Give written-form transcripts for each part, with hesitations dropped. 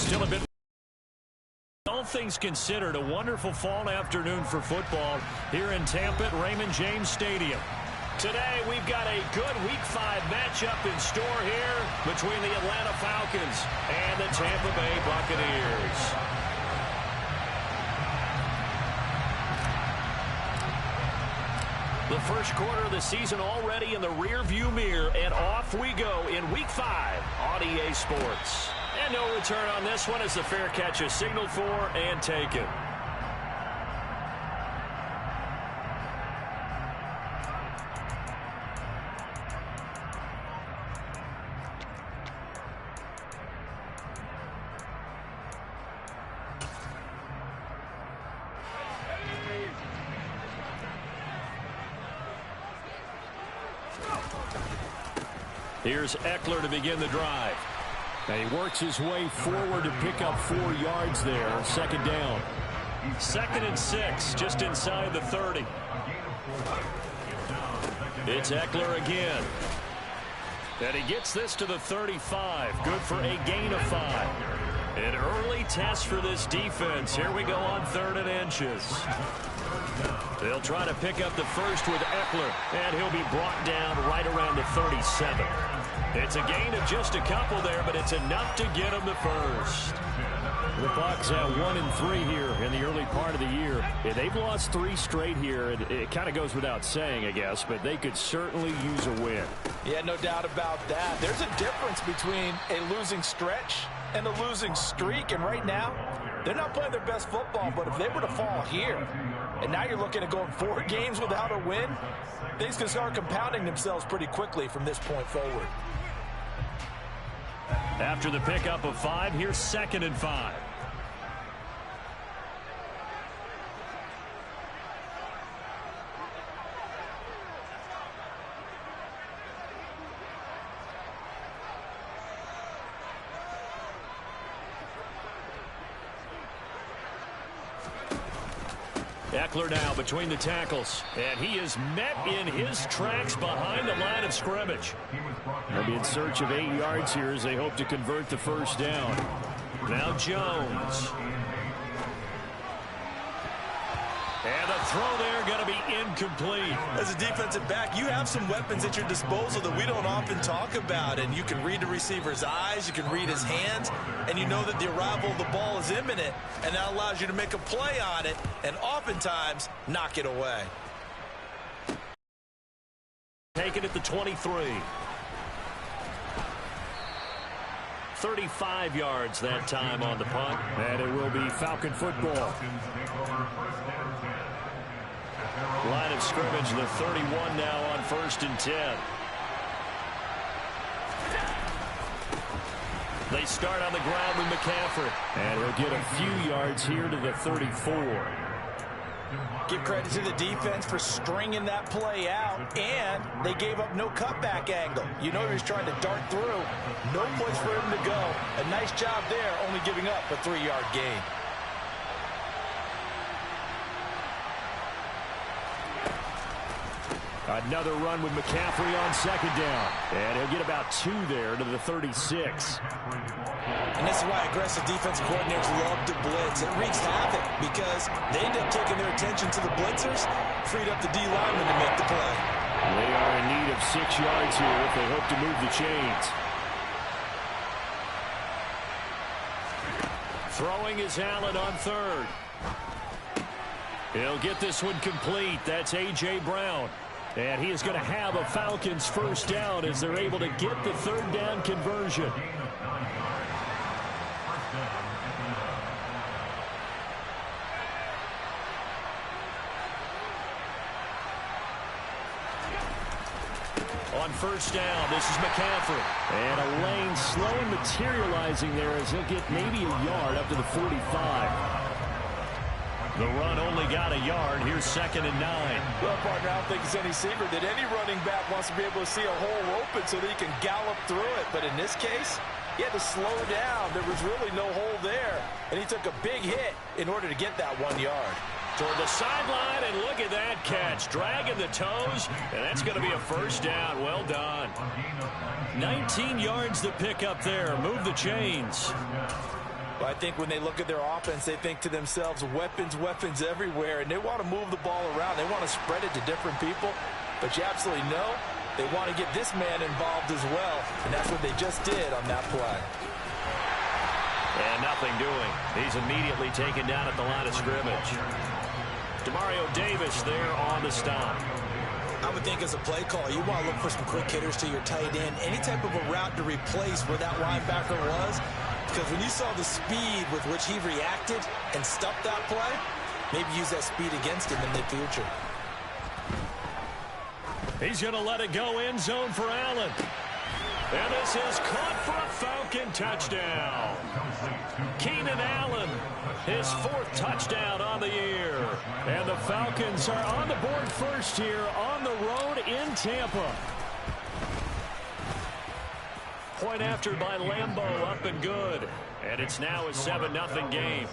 Still a bit. All things considered, a wonderful fall afternoon for football here in Tampa at Raymond James Stadium. Today, we've got a good Week 5 matchup in store here between the Atlanta Falcons and the Tampa Bay Buccaneers. The first quarter of the season already in the rearview mirror, and off we go in Week 5 on EA Sports. And no return on this one as the fair catch is signaled for and taken. Here's Eckler to begin the drive. And he works his way forward to pick up 4 yards there. Second down. 2nd and 6, just inside the 30. It's Eckler again. And he gets this to the 35. Good for a gain of 5. An early test for this defense. Here we go on 3rd and inches. They'll try to pick up the first with Eckler, and he'll be brought down right around the 37. It's a gain of just a couple there, but it's enough to get him the first. The Bucs have 1-3 here in the early part of the year. They've lost 3 straight here, and it kind of goes without saying, I guess, but they could certainly use a win. Yeah, no doubt about that. There's a difference between a losing stretch and a losing streak, and right now, they're not playing their best football, but if they were to fall here, and now you're looking at going 4 games without a win, things can start compounding themselves pretty quickly from this point forward. After the pickup of 5, here's 2nd and 5. Eckler now between the tackles, and he is met in his tracks behind the line of scrimmage. They'll be in search of 8 yards here as they hope to convert the first down. Now Jones. And the throw there going to be incomplete. As a defensive back, you have some weapons at your disposal that we don't often talk about. And you can read the receiver's eyes, you can read his hands, and you know that the arrival of the ball is imminent. And that allows you to make a play on it and oftentimes knock it away. Taken at the 23. 35 yards that time on the punt. And it will be Falcon football. Line of scrimmage, the 31 now on 1st and 10. They start on the ground with McCaffrey. And he'll get a few yards here to the 34. Give credit to the defense for stringing that play out, and they gave up no cutback angle. You know he was trying to dart through. No place for him to go. A nice job there, only giving up a 3-yard gain. Another run with McCaffrey on 2nd down. And he'll get about 2 there to the 36. And this is why aggressive defensive coordinators love to blitz. It wreaks havoc because they end up taking their attention to the blitzers, freed up the D lineman to make the play. They are in need of 6 yards here if they hope to move the chains. Throwing is Allen on 3rd. He'll get this one complete. That's A.J. Brown. And he is going to have a Falcons first down as they're able to get the 3rd down conversion. On 1st down, this is McCaffrey. And a lane slowly materializing there as he'll get maybe a yard up to the 45. The run only got a yard. Here's 2nd and 9. Well, partner, I don't think it's any secret that any running back wants to be able to see a hole open so that he can gallop through it. But in this case, he had to slow down. There was really no hole there. And he took a big hit in order to get that 1 yard. Toward the sideline, and look at that catch. Dragging the toes, and that's going to be a first down. Well done. 19 yards to pick up there. Move the chains. Well, I think when they look at their offense, they think to themselves, weapons, weapons everywhere, and they want to move the ball around. They want to spread it to different people, but you absolutely know they want to get this man involved as well, and that's what they just did on that play. And nothing doing. He's immediately taken down at the line of scrimmage. Demario Davis there on the stop. I would think as a play caller, you want to look for some quick hitters to your tight end. Any type of a route to replace where that linebacker was. Because when you saw the speed with which he reacted and stuffed that play, maybe use that speed against him in the future. He's going to let it go end zone for Allen. And this is caught for a Falcon touchdown. Keenan Allen, his 4th touchdown on the year. And the Falcons are on the board first here on the road in Tampa. Point after by Lambeau, up and good. And it's now a 7-0 game.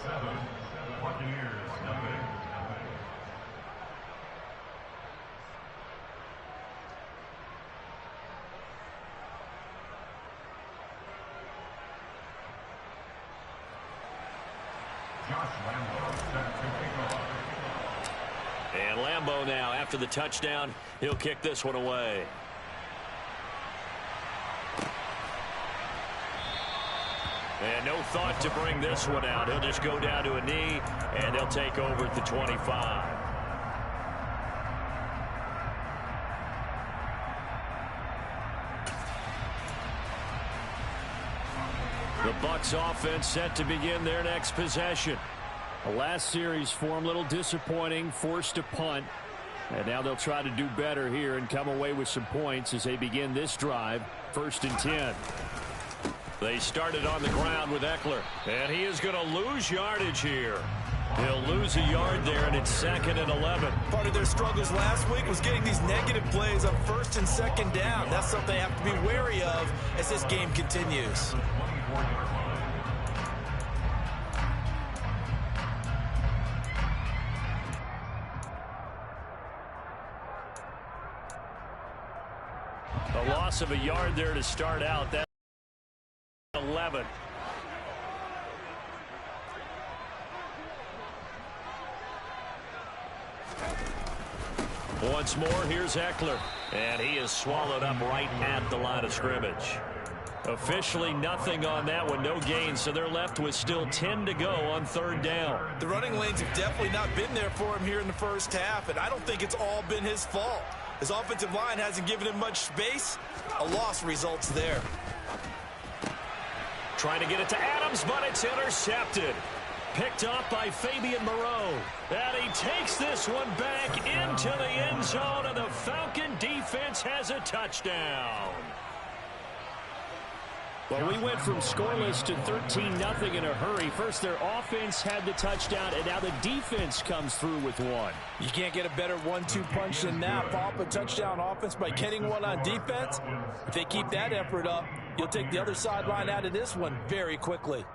And Lambeau now, after the touchdown, he'll kick this one away. And no thought to bring this one out. He'll just go down to a knee, and they'll take over at the 25. The Bucs offense set to begin their next possession. The last series for them, a little disappointing, forced a punt. And now they'll try to do better here and come away with some points as they begin this drive. 1st and 10. They started on the ground with Eckler. And he is going to lose yardage here. He'll lose a yard there, and it's 2nd and 11. Part of their struggles last week was getting these negative plays on 1st and 2nd down. That's something they have to be wary of as this game continues. A loss of a yard there to start out. That's 11. Once more, here's Eckler. And he is swallowed up right at the line of scrimmage. Officially nothing on that one, no gain, so they're left with still 10 to go on 3rd down. The running lanes have definitely not been there for him here in the first half, and I don't think it's all been his fault. His offensive line hasn't given him much space. A loss results there. Trying to get it to Adams, but it's intercepted. Picked up by Fabian Moreau. And he takes this one back into the end zone, and the Falcon defense has a touchdown. Well, we went from scoreless to 13-0 in a hurry. First, their offense had the touchdown, and now the defense comes through with one. You can't get a better 1-2 punch than that. Follow up a touchdown offense by getting one on defense. If they keep that effort up, you'll take the other sideline out of this one very quickly.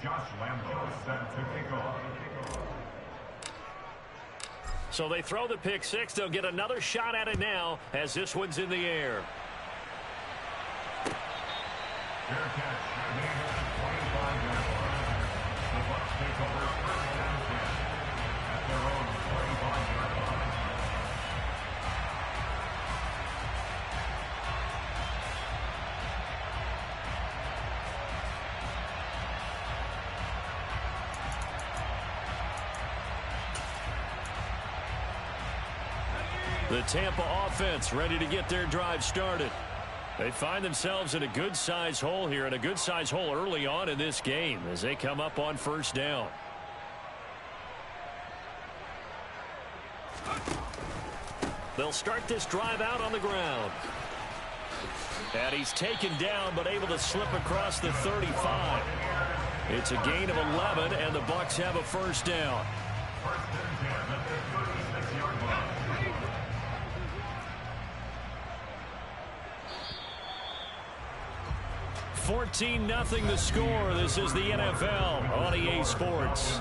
Josh Lambeau set to kick off. So they throw the pick six. They'll get another shot at it now as this one's in the air. Fair catch. 25-yard line. The Bucs take over 1st and 10 at their own 25-yard line. The Tampa offense ready to get their drive started. They find themselves in a good-sized hole here, and a good-sized hole early on in this game as they come up on 1st down. They'll start this drive out on the ground. And he's taken down but able to slip across the 35. It's a gain of 11, and the Bucs have a 1st down. 14-0 the score. This is the NFL on EA Sports.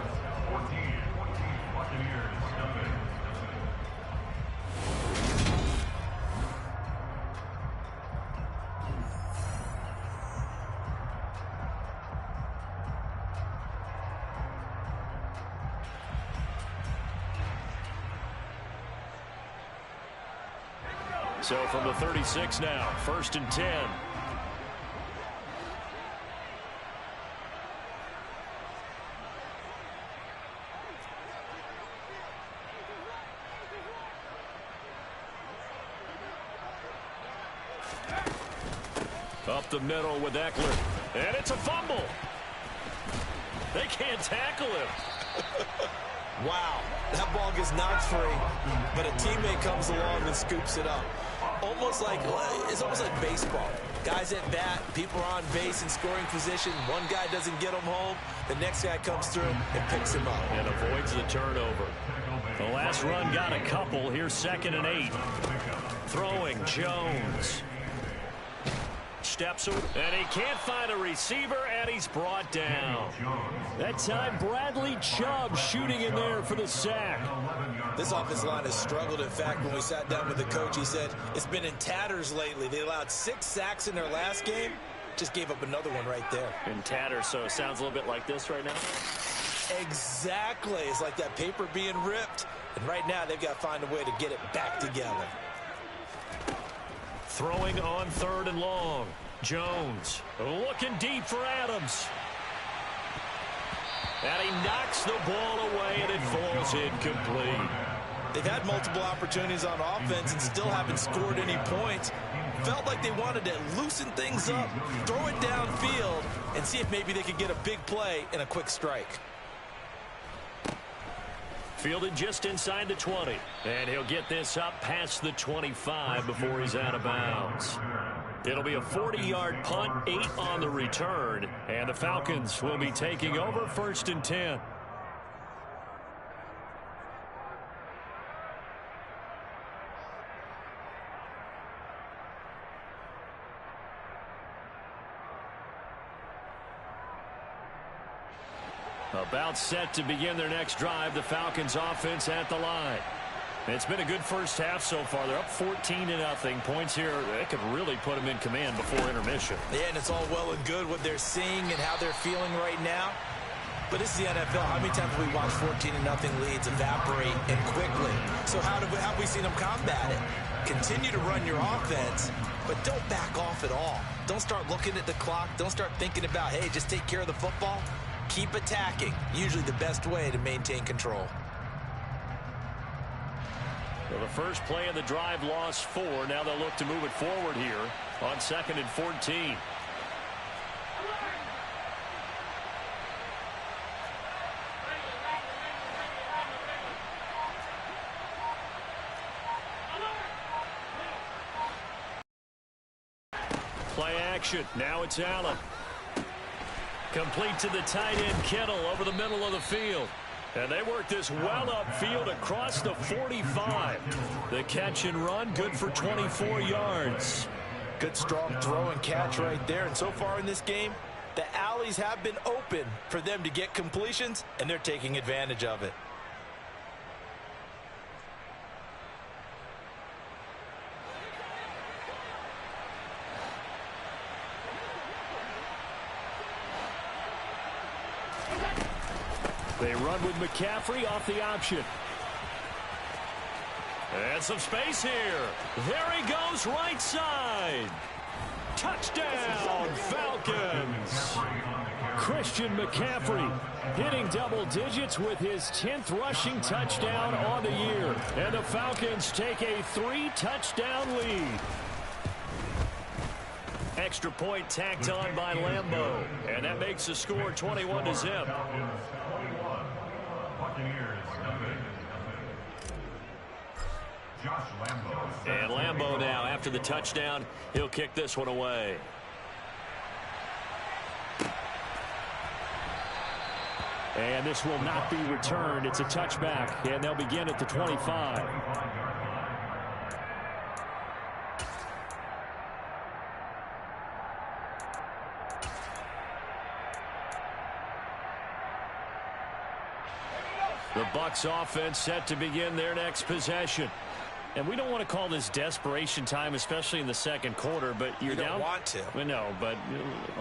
So from the 36 now, 1st and 10. Up the middle with Eckler. And it's a fumble. They can't tackle him. Wow, that ball gets knocked free, but a teammate comes along and scoops it up. It's almost like baseball. Guys at bat, people are on base in scoring position. One guy doesn't get him home. The next guy comes through and picks him up. And avoids the turnover. The last run got a couple. Here's 2nd and 8. Throwing Jones. Steps, and he can't find a receiver, and he's brought down. That time, Bradley Chubb shooting in there for the sack. This offensive line has struggled. In fact, when we sat down with the coach, he said it's been in tatters lately. They allowed 6 sacks in their last game. Just gave up another one right there. In tatters, so it sounds a little bit like this right now? Exactly. It's like that paper being ripped. And right now, they've got to find a way to get it back together. Throwing on 3rd and long. Jones looking deep for Adams. And he knocks the ball away, and it falls incomplete. They've had multiple opportunities on offense and still haven't scored any points. Felt like they wanted to loosen things up, throw it downfield, and see if maybe they could get a big play and a quick strike. Fielded just inside the 20. And he'll get this up past the 25 before he's out of bounds. It'll be a 40-yard punt, 8 on the return. And the Falcons will be taking over 1st and 10. About set to begin their next drive. The Falcons offense at the line. It's been a good first half so far. They're up 14-0. Points here, they could really put them in command before intermission. Yeah, and it's all well and good what they're seeing and how they're feeling right now. But this is the NFL. How many times have we watched 14-0 leads evaporate and quickly? So how have we seen them combat it? Continue to run your offense, but don't back off at all. Don't start looking at the clock. Don't start thinking about, hey, just take care of the football. Keep attacking. Usually the best way to maintain control. Well, the first play of the drive lost 4. Now they'll look to move it forward here on 2nd and 14. Play action. Now it's Allen. Complete to the tight end, Kittle, over the middle of the field. And they work this well upfield across the 45. The catch and run, good for 24 yards. Good strong throw and catch right there. And so far in this game, the alleys have been open for them to get completions, and they're taking advantage of it. They run with McCaffrey off the option. And some space here. There he goes, right side. Touchdown, Falcons. Christian McCaffrey hitting double digits with his 10th rushing touchdown on the year. And the Falcons take a 3-touchdown lead. Extra point tacked on by Lambeau. And that makes the score 21-0. And Lambeau now, after the touchdown, he'll kick this one away. And this will not be returned. It's a touchback, and they'll begin at the 25. The Bucs offense set to begin their next possession. And we don't want to call this desperation time, especially in the second quarter, but you're down. You don't want to. Well, no, but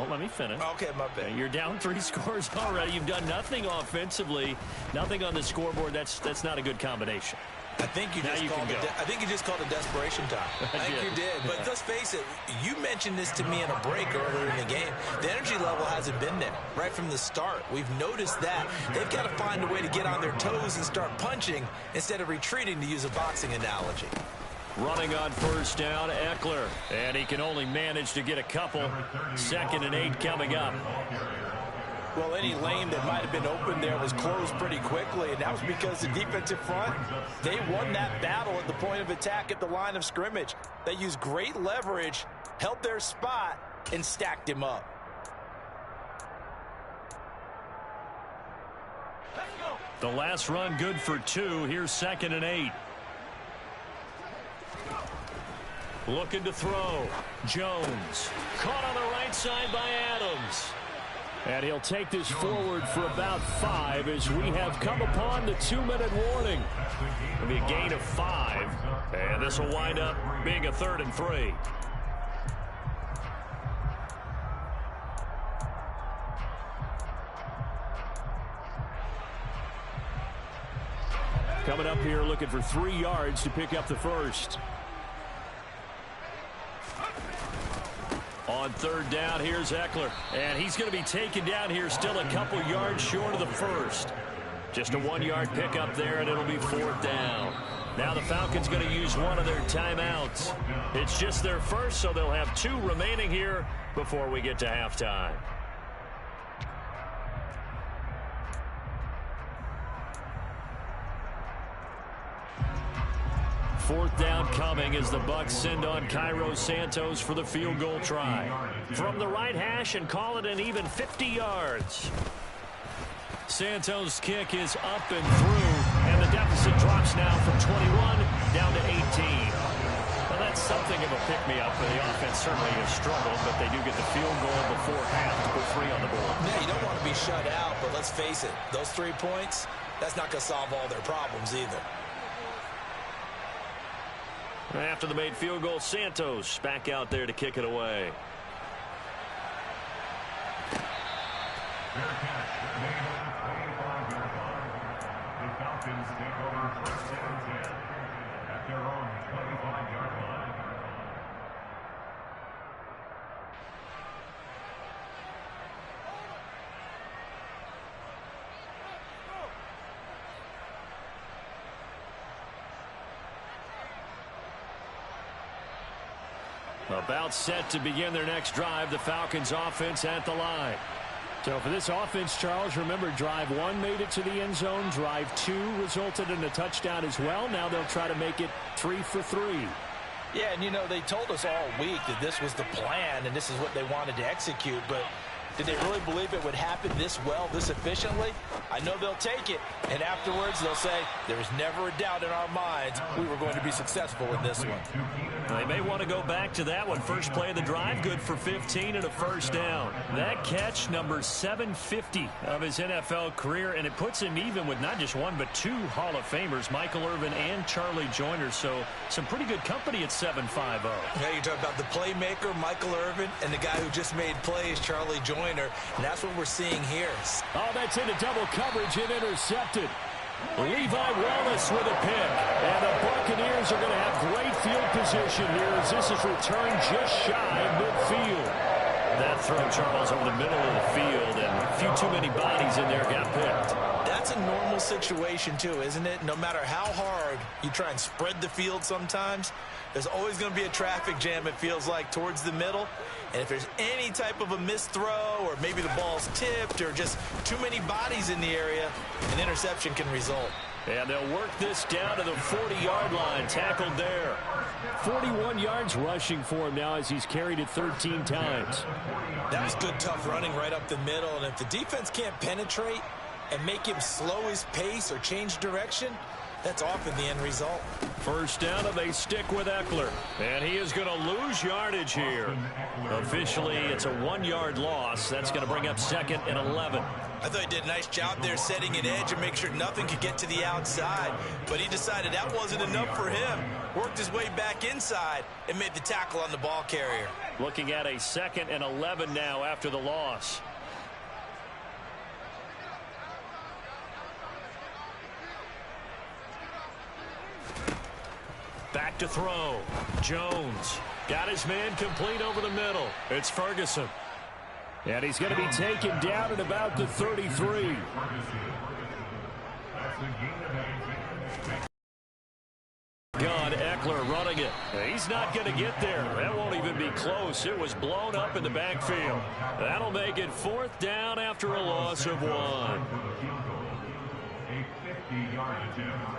let me finish. Okay, my bad. You're down 3 scores already. You've done nothing offensively, nothing on the scoreboard. That's not a good combination. I think you just called a desperation time. I think you did. But let's face it, you mentioned this to me in a break earlier in the game. The energy level hasn't been there right from the start. We've noticed that. They've got to find a way to get on their toes and start punching instead of retreating, to use a boxing analogy. Running on first down, Eckler. And he can only manage to get a couple. 2nd and 8 coming up. Well, any lane that might have been open there was closed pretty quickly, and that was because the defensive front, they won that battle at the point of attack at the line of scrimmage. They used great leverage, held their spot, and stacked him up. The last run good for 2. Here's 2nd and 8. Looking to throw. Jones. Caught on the right side by Adams. And he'll take this forward for about 5 as we have come upon the 2-minute warning. It'll be a gain of 5. And this will wind up being a 3rd and 3. Coming up here looking for 3 yards to pick up the first. On 3rd down, here's Eckler. And he's going to be taken down here still a couple yards short of the first. Just a 1-yard pickup there, and it'll be 4th down. Now the Falcons going to use one of their timeouts. It's just their first, so they'll have 2 remaining here before we get to halftime. 4th down coming as the Bucs send on Cairo Santos for the field goal try. From the right hash and call it an even 50 yards. Santos' kick is up and through, and the deficit drops now from 21 down to 18. Well, that's something of a pick-me-up for the offense. Certainly has struggled, but they do get the field goal before half to put 3 on the board. Yeah, you don't want to be shut out, but let's face it, those 3 points, that's not going to solve all their problems either. After the made field goal, Santos back out there to kick it away. Fair catch. Made on the 25-yard line. The Falcons take over 1st and 10 at their own 25-yard line. About set to begin their next drive. The Falcons offense at the line. So for this offense, Charles, remember drive 1 made it to the end zone. Drive 2 resulted in a touchdown as well. Now they'll try to make it 3 for 3. Yeah, and you know, they told us all week that this was the plan and this is what they wanted to execute, but did they really believe it would happen this well, this efficiently? I know they'll take it, and afterwards they'll say, there was never a doubt in our minds we were going to be successful in this one. They may want to go back to that one. First play of the drive, good for 15 and a 1st down. That catch, number 750 of his NFL career, and it puts him even with not just 1 but 2 Hall of Famers, Michael Irvin and Charlie Joyner. So some pretty good company at 7.50. Yeah, you're talking about the playmaker, Michael Irvin, and the guy who just made plays, Charlie Joyner. And that's what we're seeing here. Oh, that's into double coverage and intercepted. Levi Wallace with a pick. And the Buccaneers are going to have great field position here as this is returned just shy of midfield. That throw, Charles, over the middle of the field, and a few too many bodies in there got picked. That's a normal situation, too, isn't it? No matter how hard you try and spread the field sometimes, there's always going to be a traffic jam, it feels like, towards the middle. And if there's any type of a missed throw or maybe the ball's tipped or just too many bodies in the area, an interception can result. And they'll work this down to the 40-yard line, tackled there. 41 yards rushing for him now as he's carried it 13 times. That was good, tough running right up the middle. And if the defense can't penetrate and make him slow his pace or change direction, that's often the end result. First down, and they stick with Eckler. And he is going to lose yardage here. Officially, it's a 1-yard loss. That's going to bring up 2nd and 11. I thought he did a nice job there setting an edge and make sure nothing could get to the outside. But he decided that wasn't enough for him. Worked his way back inside and made the tackle on the ball carrier. Looking at a 2nd and 11 now after the loss. to throw. Jones got his man complete over the middle. It's Ferguson. And he's going to be taken down at about the 33. Gone, Eckler running it. He's not going to get there. That won't even be close. It was blown up in the backfield. That'll make it 4th down after a loss of 1. A 50-yard attempt.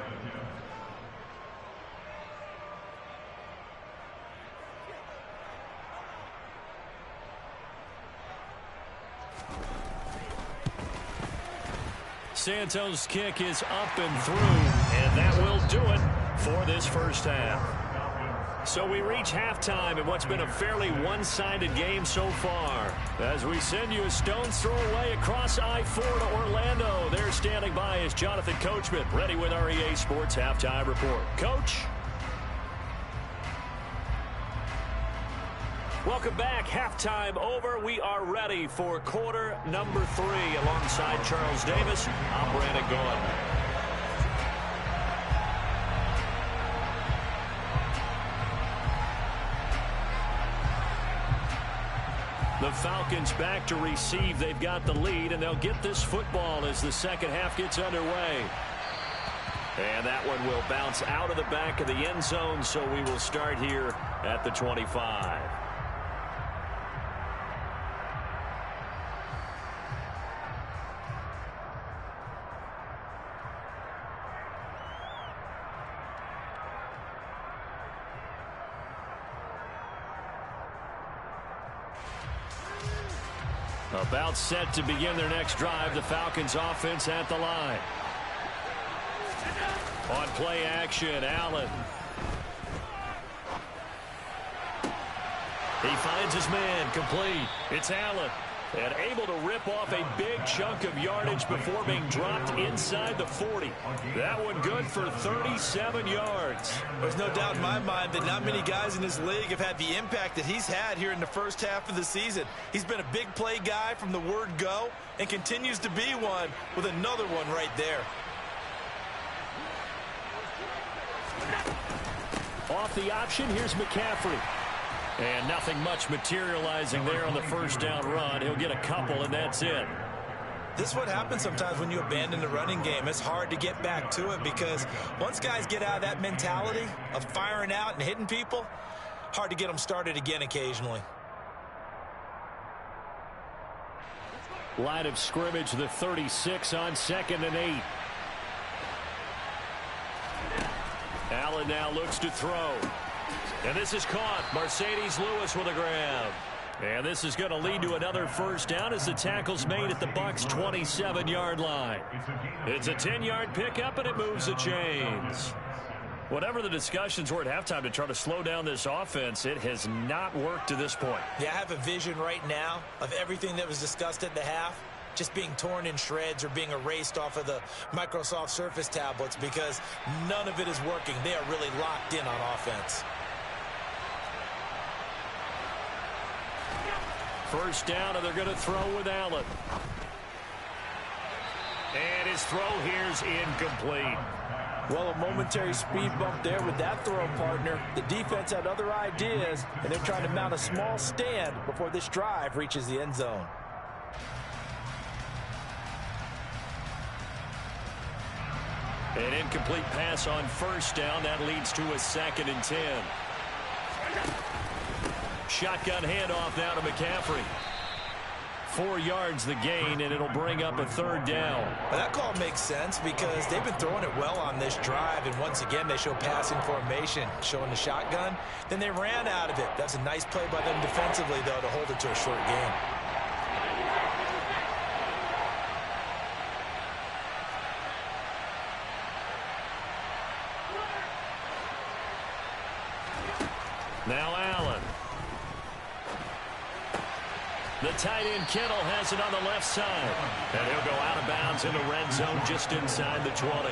Santos' kick is up and through, and that will do it for this first half. So we reach halftime in what's been a fairly one-sided game so far. As we send you a stone's throw away across I-4 to Orlando. There standing by is Jonathan Coachman, ready with our EA Sports Halftime Report. Coach? Welcome back. Halftime over. We are ready for quarter number 3. Alongside Charles Davis, I'm Brandon Gaudin. The Falcons back to receive. They've got the lead, and they'll get this football as the second half gets underway. And that one will bounce out of the back of the end zone, so we will start here at the 25. About set to begin their next drive. The Falcons offense at the line. On play action, Allen. He finds his man complete. It's Allen. And able to rip off a big chunk of yardage before being dropped inside the 40. That one good for 37 yards. There's no doubt in my mind that not many guys in this league have had the impact that he's had here in the first half of the season. He's been a big play guy from the word go and continues to be one with another one right there. Off the option, here's McCaffrey. And nothing much materializing there on the first down run. He'll get a couple, and that's it. This is what happens sometimes when you abandon the running game. It's hard to get back to it because once guys get out of that mentality of firing out and hitting people, hard to get them started again occasionally. Line of scrimmage, the 36 on 2nd and 8. Allen now looks to throw. And this is caught. Mercedes Lewis with a grab. And this is going to lead to another first down as the tackle's made at the Bucs' 27-yard line. It's a 10-yard pickup, and it moves the chains. Whatever the discussions were at halftime to try to slow down this offense, it has not worked to this point. Yeah, I have a vision right now of everything that was discussed at the half just being torn in shreds or being erased off of the Microsoft Surface tablets because none of it is working. They are really locked in on offense. First down, and they're going to throw with Allen. And his throw here's incomplete. Well, a momentary speed bump there with that throw partner. The defense had other ideas, and they're trying to mount a small stand before this drive reaches the end zone. An incomplete pass on first down. That leads to a 2nd and 10. Shotgun handoff now to McCaffrey. 4 yards the gain, and it'll bring up a 3rd down. Well, that call makes sense because they've been throwing it well on this drive, and once again they show passing formation, showing the shotgun. Then they ran out of it. That's a nice play by them defensively, though, to hold it to a short game. Now Allen. The tight end Kittle has it on the left side. And he'll go out of bounds in the red zone just inside the 20.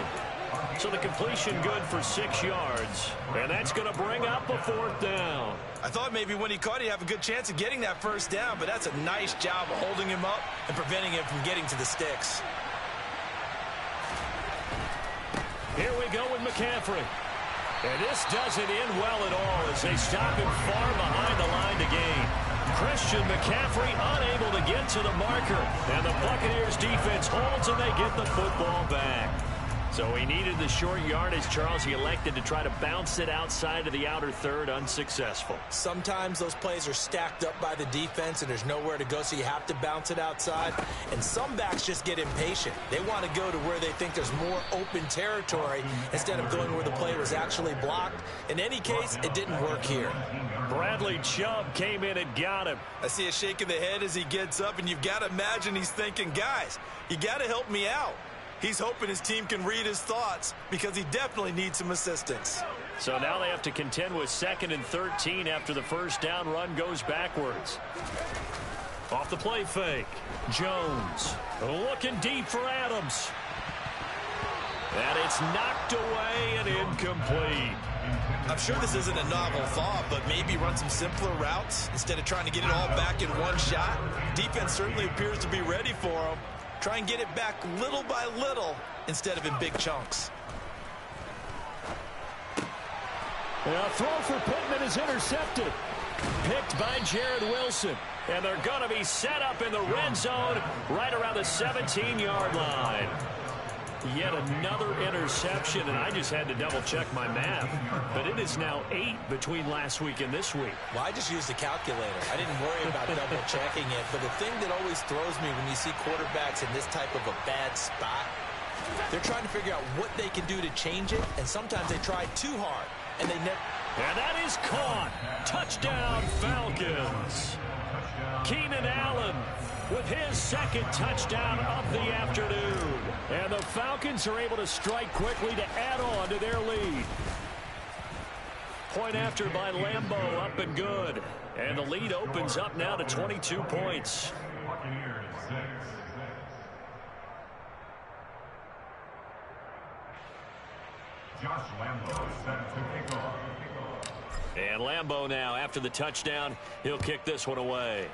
So the completion good for 6 yards. And that's going to bring up a 4th down. I thought maybe when he caught it, he'd have a good chance of getting that first down, but that's a nice job of holding him up and preventing him from getting to the sticks. Here we go with McCaffrey. And this doesn't end well at all as they stop him far behind the line to gain. Christian McCaffrey unable to get to the marker. And the Buccaneers defense holds and they get the football back. So he needed the short yardage, Charles. He elected to try to bounce it outside of the outer third, unsuccessful. Sometimes those plays are stacked up by the defense and there's nowhere to go, so you have to bounce it outside. And some backs just get impatient. They want to go to where they think there's more open territory instead of going where the play was actually blocked. In any case, it didn't work here. Bradley Chubb came in and got him. I see a shake of the head as he gets up, and you've got to imagine he's thinking, guys, you got to help me out. He's hoping his team can read his thoughts because he definitely needs some assistance. So now they have to contend with 2nd and 13 after the first down run goes backwards. Off the play fake. Jones looking deep for Adams. And it's knocked away and incomplete. I'm sure this isn't a novel thought, but maybe run some simpler routes instead of trying to get it all back in one shot. Defense certainly appears to be ready for him. Try and get it back little by little instead of in big chunks. A throw for Pittman is intercepted. Picked by Jared Wilson. And they're going to be set up in the red zone right around the 17-yard line. Yet another interception, and I just had to double-check my math. But it is now 8 between last week and this week. Well, I just used the calculator. I didn't worry about double-checking it. But the thing that always throws me when you see quarterbacks in this type of a bad spot, they're trying to figure out what they can do to change it, and sometimes they try too hard, and they never... And that is caught. Touchdown, Falcons. Keenan Allen with his 2nd touchdown of the afternoon. And the Falcons are able to strike quickly to add on to their lead. Point after by Lambeau, up and good. And the lead opens up now to 22 points. Josh Lambeau set to kick off. And Lambeau now, after the touchdown, he'll kick this one away.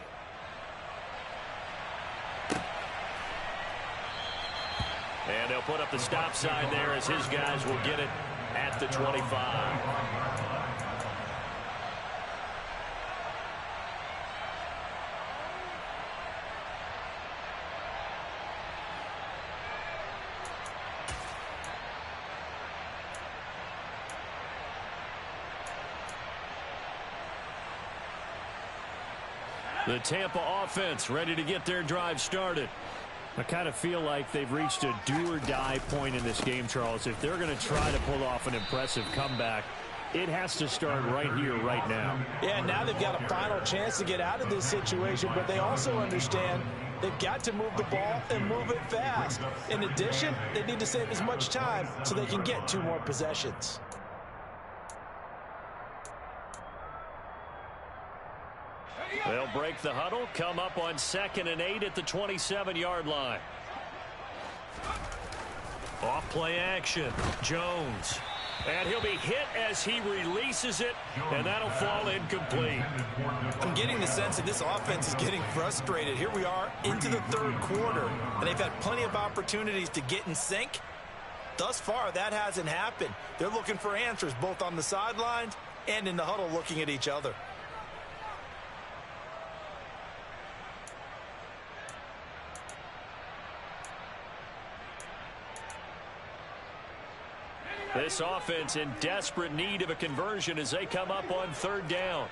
And they'll put up the stop sign there as his guys will get it at the 25. The Tampa offense ready to get their drive started. I kind of feel like they've reached a do-or-die point in this game, Charles. If they're going to try to pull off an impressive comeback, it has to start right here, right now. Yeah, now they've got a final chance to get out of this situation, but they also understand they've got to move the ball and move it fast. In addition, they need to save as much time so they can get 2 more possessions. They'll break the huddle, come up on 2nd and 8 at the 27-yard line. Off play action, Jones. And he'll be hit as he releases it, and that'll fall incomplete. I'm getting the sense that this offense is getting frustrated. Here we are into the 3rd quarter, and they've had plenty of opportunities to get in sync. Thus far, that hasn't happened. They're looking for answers both on the sidelines and in the huddle looking at each other. This offense in desperate need of a conversion as they come up on 3rd down.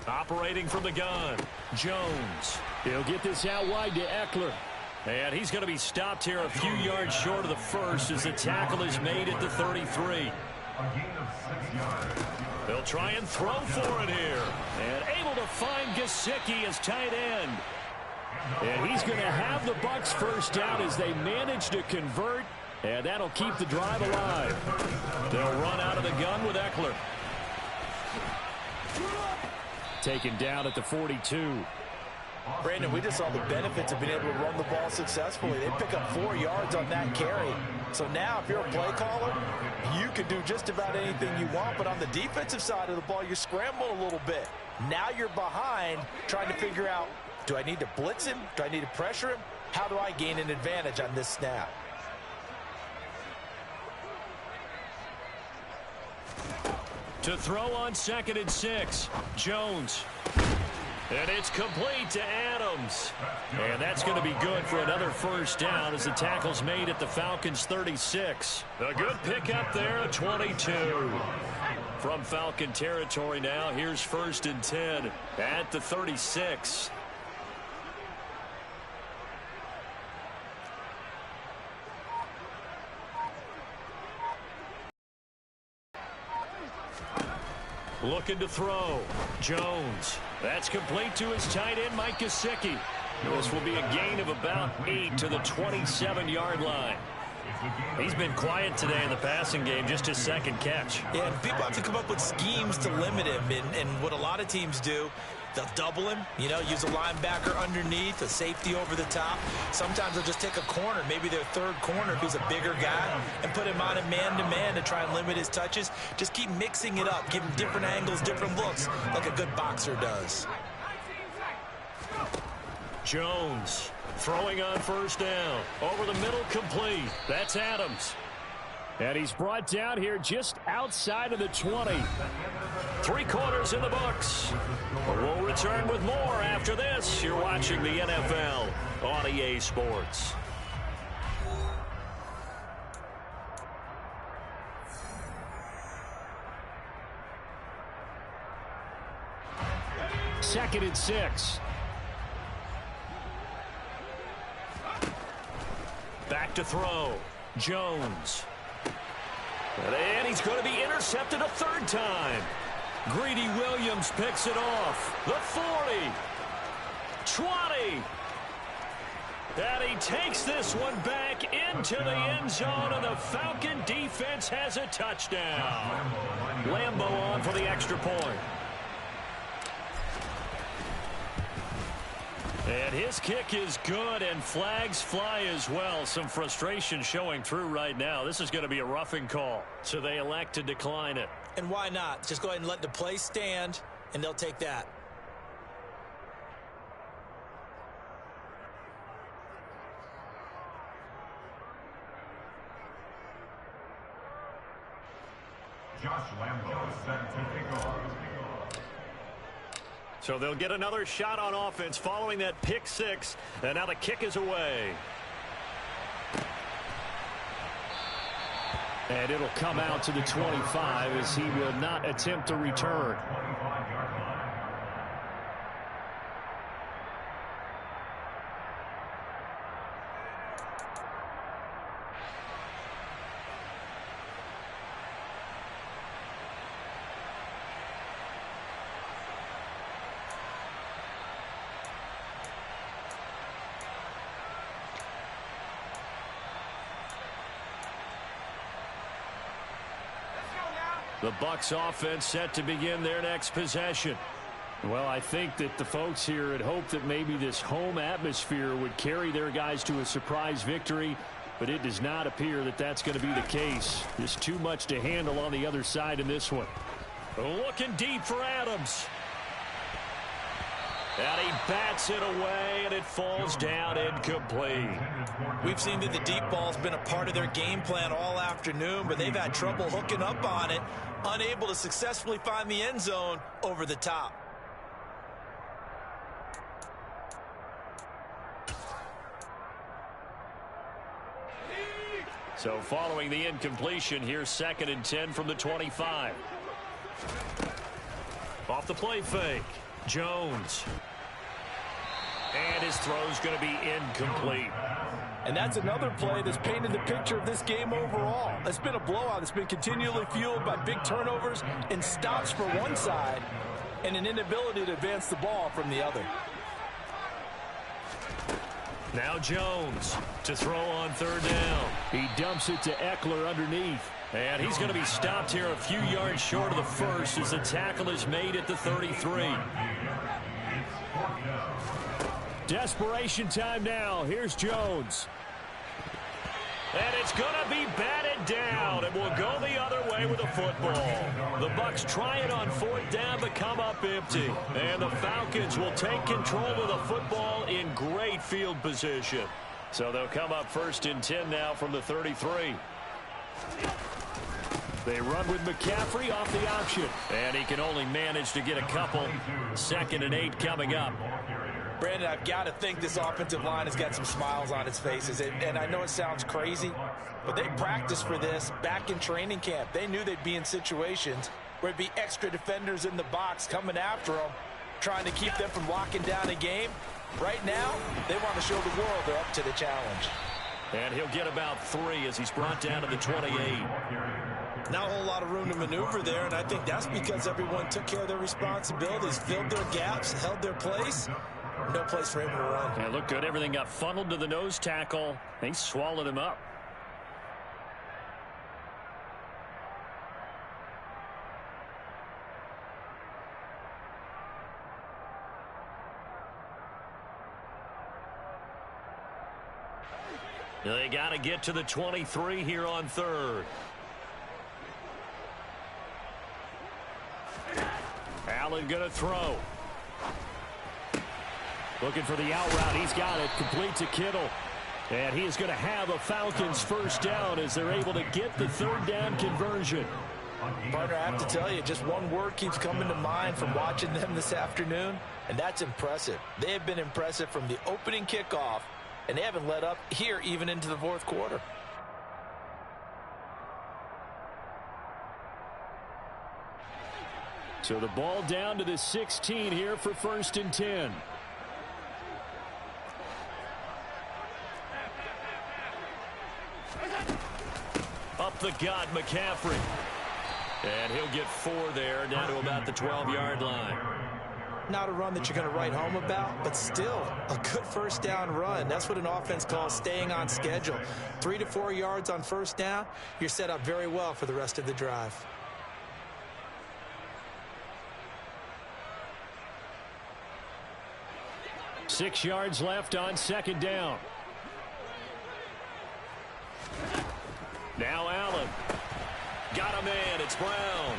Operating from the gun, Jones. He'll get this out wide to Eckler. And he's going to be stopped here a few yards short of the first as the tackle is made at the 33. A gain of 6 yards. They'll try and throw for it here. And able to find Gesicki as tight end. And he's going to have the Bucs first down as they manage to convert, and that'll keep the drive alive. They'll run out of the gun with Eckler. Taken down at the 42. Brandon, we just saw the benefits of being able to run the ball successfully. They pick up 4 yards on that carry. So now if you're a play caller, you can do just about anything you want. But on the defensive side of the ball, you scramble a little bit. Now you're behind trying to figure out, do I need to blitz him? Do I need to pressure him? How do I gain an advantage on this snap? To throw on 2nd and 6. Jones. And it's complete to Adams. And that's going to be good for another first down as the tackle's made at the Falcons' 36. A good pickup there, a 22. From Falcon territory now, here's 1st and 10 at the 36. Looking to throw. Jones. That's complete to his tight end, Mike Gesicki. This will be a gain of about 8 to the 27-yard line. He's been quiet today in the passing game, just his 2nd catch. Yeah, and people have to come up with schemes to limit him. And what a lot of teams do, they'll double him, use a linebacker underneath, a safety over the top. Sometimes they'll just take a corner, maybe their 3rd corner if he's a bigger guy, and put him on a man-to-man to try and limit his touches. Just keep mixing it up, give him different angles, different looks, like a good boxer does. Jones throwing on 1st down. Over the middle, complete. That's Adams. And he's brought down here just outside of the 20. 3 quarters in the books. We'll return with more after this. You're watching the NFL on EA Sports. Second and 6. Back to throw. Jones. And he's going to be intercepted a 3rd time. Greedy Williams picks it off. The 40. 20. And he takes this one back into the end zone, and the Falcon defense has a touchdown. Lambo on for the extra point. And his kick is good, and flags fly as well. Some frustration showing through right now. This is going to be a roughing call, so they elect to decline it. And why not? Just go ahead and let the play stand, and they'll take that. Josh Lambo set to kick off. So they'll get another shot on offense following that pick 6. And now the kick is away. And it'll come out to the 25 as he will not attempt to return. The Bucs offense set to begin their next possession. Well, I think that the folks here had hoped that maybe this home atmosphere would carry their guys to a surprise victory, but it does not appear that that's going to be the case. Just too much to handle on the other side in this one. Looking deep for Adams. And he bats it away, and it falls down incomplete. We've seen that the deep ball's been a part of their game plan all afternoon, but they've had trouble hooking up on it, unable to successfully find the end zone over the top. So following the incompletion, here's 2nd and 10 from the 25. Off the play fake. Jones. And his throw's going to be incomplete. And that's another play that's painted the picture of this game overall. It's been a blowout. It's been continually fueled by big turnovers and stops for one side and an inability to advance the ball from the other. Now Jones to throw on 3rd down. He dumps it to Eckler underneath. And he's going to be stopped here a few yards short of the first as the tackle is made at the 33. Desperation time now. Here's Jones. And it's going to be batted down. It will go the other way with the football. The Bucs try it on 4th down but come up empty. And the Falcons will take control of the football in great field position. So they'll come up 1st and 10 now from the 33. They run with McCaffrey off the option. And he can only manage to get a couple. 2nd and 8 coming up. Brandon, I've got to think this offensive line has got some smiles on its faces. And I know it sounds crazy, but they practiced for this back in training camp. They knew they'd be in situations where it'd be extra defenders in the box coming after them, trying to keep them from locking down a game. Right now, they want to show the world they're up to the challenge. And he'll get about 3 as he's brought down to the 28. Not a whole lot of room to maneuver there, and I think that's because everyone took care of their responsibilities, filled their gaps, held their place. No place for him to run. And look good. Everything got funneled to the nose tackle. They swallowed him up. They got to get to the 23 here on 3rd. Allen going to throw. Looking for the out route. He's got it. Complete to Kittle. And he is going to have a Falcons first down as they're able to get the 3rd down conversion. Partner, I have to tell you, just one word keeps coming to mind from watching them this afternoon, and that's impressive. They have been impressive from the opening kickoff, and they haven't let up here even into the 4th quarter. So the ball down to the 16 here for 1st and 10. Up the gut, McCaffrey. And he'll get 4 there, down to about the 12-yard line. Not a run that you're going to write home about, but still a good first down run. That's what an offense calls staying on schedule. 3 to 4 yards on first down, you're set up very well for the rest of the drive. Six yards left on 2nd down. Now Allen. Got him in. It's Brown.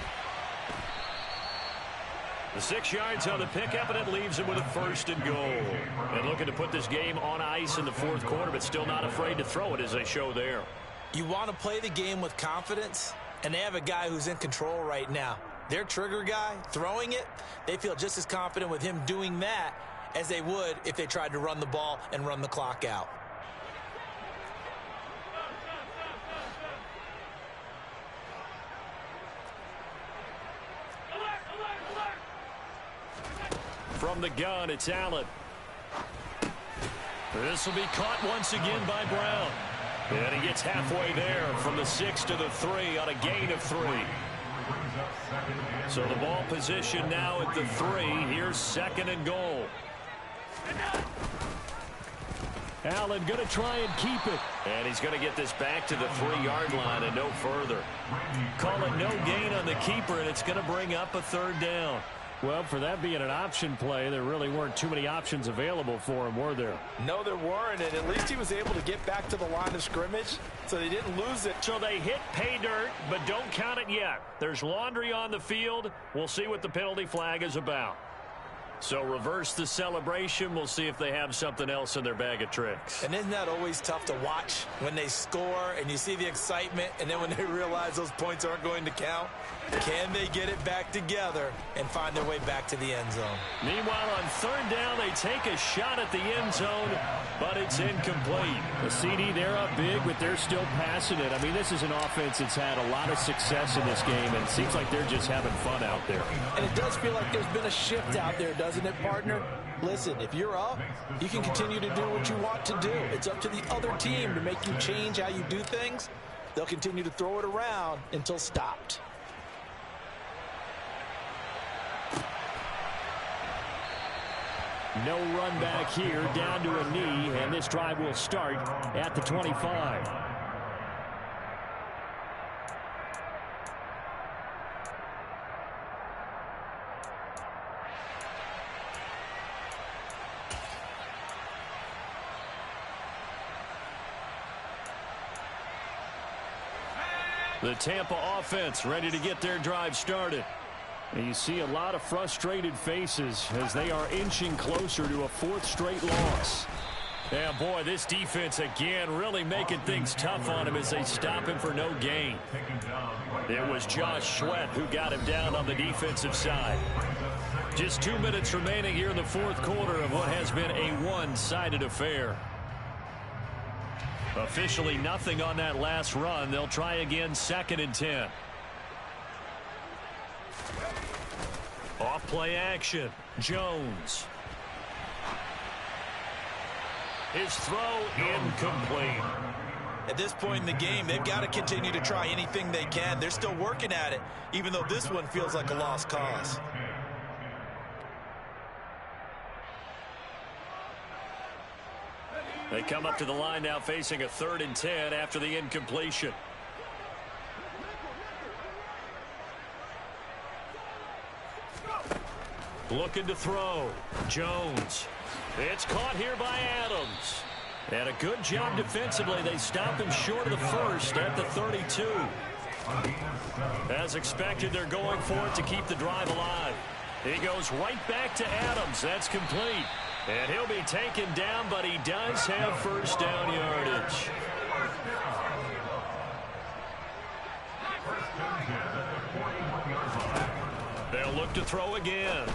The 6 yards on the pickup, and it leaves him with a 1st and goal. And looking to put this game on ice in the 4th quarter, but still not afraid to throw it as they show there. You want to play the game with confidence, and they have a guy who's in control right now. Their trigger guy, throwing it, they feel just as confident with him doing that as they would if they tried to run the ball and run the clock out. From the gun, it's Allen. This will be caught once again by Brown. And he gets halfway there from the 6 to the 3 on a gain of 3. So the ball position now at the 3. Here's 2nd and goal. Allen going to try and keep it. And he's going to get this back to the 3-yard line and no further. Call it no gain on the keeper, and it's going to bring up a 3rd down. Well, for that being an option play, there really weren't too many options available for him, were there? No, there weren't, and at least he was able to get back to the line of scrimmage, so they didn't lose it. So they hit pay dirt, but don't count it yet. There's laundry on the field. We'll see what the penalty flag is about. So reverse the celebration. We'll see if they have something else in their bag of tricks. And isn't that always tough to watch when they score and you see the excitement, and then when they realize those points aren't going to count? Can they get it back together and find their way back to the end zone? Meanwhile, on 3rd down, they take a shot at the end zone, but it's incomplete. The CD, they're up big, but they're still passing it. I mean, this is an offense that's had a lot of success in this game, and it seems like they're just having fun out there. And it does feel like there's been a shift out there, doesn't it, partner? Listen, if you're up, you can continue to do what you want to do. It's up to the other team to make you change how you do things. They'll continue to throw it around until stopped. No run back here, down to a knee, and this drive will start at the 25. The Tampa offense ready to get their drive started. And you see a lot of frustrated faces as they are inching closer to a 4th straight loss. Yeah, boy, this defense again really making things tough on him as they stop him for no gain. It was Josh Sweat who got him down on the defensive side. Just 2 minutes remaining here in the fourth quarter of what has been a one-sided affair. Officially nothing on that last run. They'll try again, 2nd and 10. Off play action. Jones. His throw incomplete. At this point in the game, they've got to continue to try anything they can. They're still working at it, even though this one feels like a lost cause. They come up to the line now facing a 3rd and 10 after the incompletion. Looking to throw. Jones. It's caught here by Adams. And a good job defensively. They stop him short of the first at the 32. As expected, they're going for it to keep the drive alive. He goes right back to Adams. That's complete. And he'll be taken down, but he does have first down yardage. They'll look to throw again.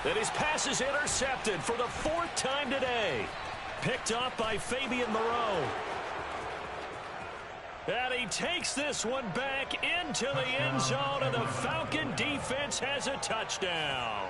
And his pass is intercepted for the 4th time today. Picked up by Fabian Moreau. And he takes this one back into the end zone, and the Falcon defense has a touchdown.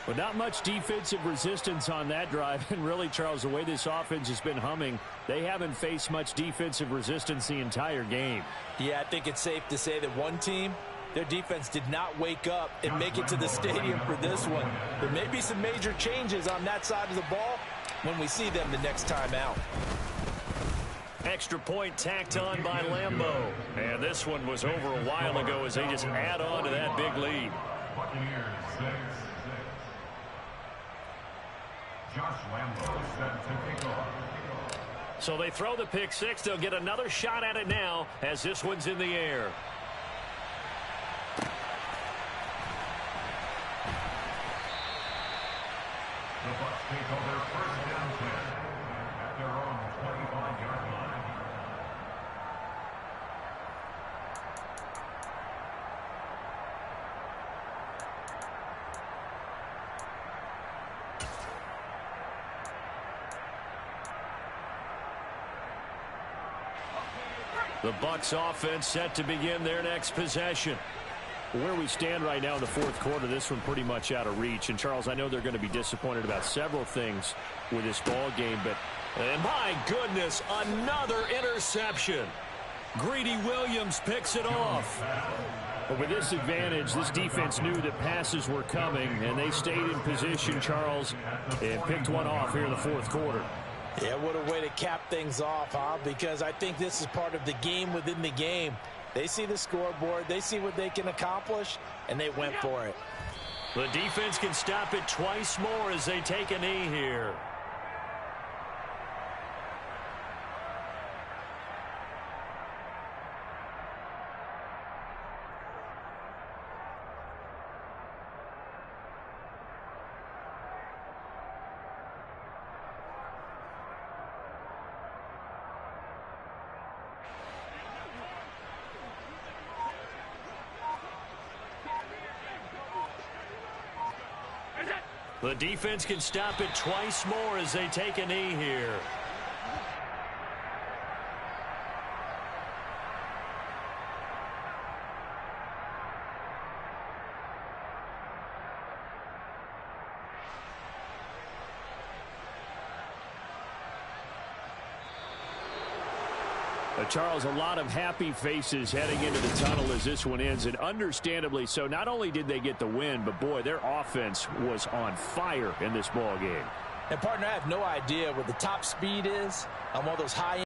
But not much defensive resistance on that drive. And really, Charles, the way this offense has been humming, they haven't faced much defensive resistance the entire game. Yeah, I think it's safe to say that one team, their defense did not wake up and make it to the stadium for this one. There may be some major changes on that side of the ball when we see them the next time out. Extra point tacked on by Lambeau. And this one was over a while ago as they just add on to that big lead. Josh Lambeau set to kick off. So they throw the pick six. They'll get another shot at it now as this one's in the air. The Bucs take over 1st down 10 at their own 25-yard line. The Bucs offense set to begin their next possession. Where we stand right now in the fourth quarter, this one pretty much out of reach. And, Charles, I know they're going to be disappointed about several things with this ball game, but and my goodness, another interception. Greedy Williams picks it off. But with this advantage, this defense knew that passes were coming, and they stayed in position, Charles, and picked one off here in the fourth quarter. Yeah, what a way to cap things off, huh? Because I think this is part of the game within the game. They see the scoreboard, they see what they can accomplish, and they went for it. The defense can stop it twice more as they take a knee here. The defense can stop it twice more as they take a knee here. Charles, a lot of happy faces heading into the tunnel as this one ends, and understandably so. Not only did they get the win, but, boy, their offense was on fire in this ball game. And, partner, I have no idea what the top speed is on one of those high